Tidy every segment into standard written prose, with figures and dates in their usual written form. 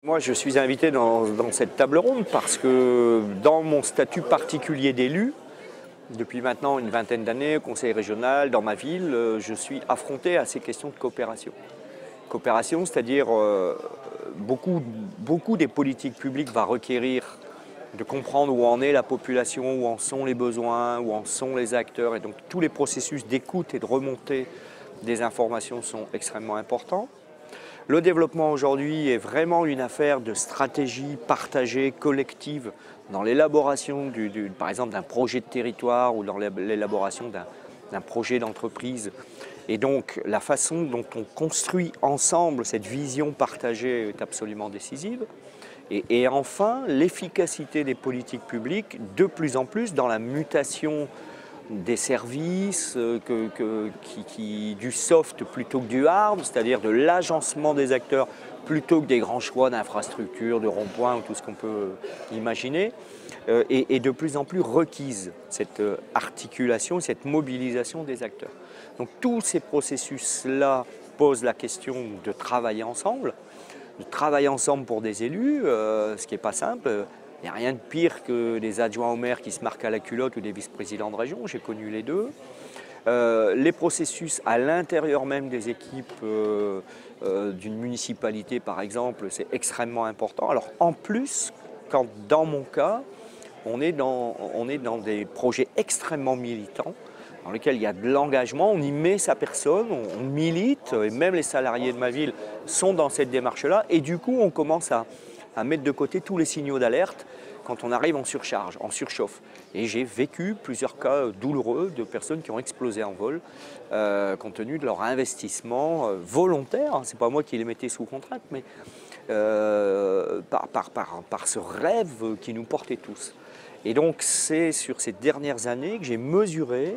Moi, je suis invité dans cette table ronde parce que dans mon statut particulier d'élu, depuis maintenant une vingtaine d'années au conseil régional, dans ma ville, je suis affronté à ces questions de coopération. Coopération, c'est-à-dire beaucoup des politiques publiques va requérir de comprendre où en est la population, où en sont les besoins, où en sont les acteurs. Et donc tous les processus d'écoute et de remontée des informations sont extrêmement importants. Le développement aujourd'hui est vraiment une affaire de stratégie partagée, collective, dans l'élaboration par exemple d'un projet de territoire ou dans l'élaboration d'un projet d'entreprise. Et donc la façon dont on construit ensemble cette vision partagée est absolument décisive. Et enfin, l'efficacité des politiques publiques, de plus en plus dans la mutation des services, du soft plutôt que du hard, c'est-à-dire de l'agencement des acteurs plutôt que des grands choix d'infrastructures, de ronds-points ou tout ce qu'on peut imaginer, et de plus en plus requise, cette articulation, cette mobilisation des acteurs. Donc tous ces processus-là posent la question de travailler ensemble pour des élus, ce qui n'est pas simple. Il n'y a rien de pire que des adjoints au maire qui se marquent à la culotte ou des vice-présidents de région, j'ai connu les deux. Les processus à l'intérieur même des équipes d'une municipalité par exemple, c'est extrêmement important. Alors en plus, quand dans mon cas, on est dans des projets extrêmement militants, dans lesquels il y a de l'engagement, on y met sa personne, on milite, et même les salariés de ma ville sont dans cette démarche-là, et du coup on commence à mettre de côté tous les signaux d'alerte quand on arrive en surcharge, en surchauffe. Et j'ai vécu plusieurs cas douloureux de personnes qui ont explosé en vol compte tenu de leur investissement volontaire, hein, c'est pas moi qui les mettais sous contrainte, mais par ce rêve qui nous portait tous. Et donc c'est sur ces dernières années que j'ai mesuré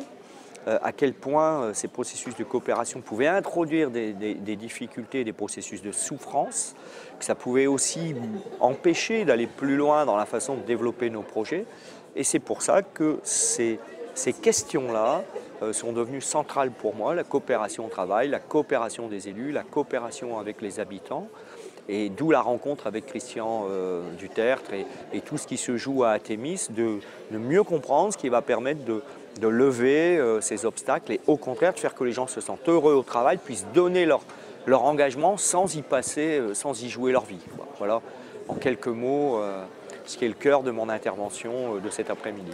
à quel point ces processus de coopération pouvaient introduire des difficultés, des processus de souffrance, que ça pouvait aussi empêcher d'aller plus loin dans la façon de développer nos projets. Et c'est pour ça que ces questions-là sont devenues centrales pour moi, la coopération au travail, la coopération des élus, la coopération avec les habitants, et d'où la rencontre avec Christian Dutertre et tout ce qui se joue à Athémis, de mieux comprendre ce qui va permettre de lever ces obstacles et au contraire de faire que les gens se sentent heureux au travail, puissent donner leur engagement sans y passer, sans y jouer leur vie. Voilà, en quelques mots, ce qui est le cœur de mon intervention de cet après-midi.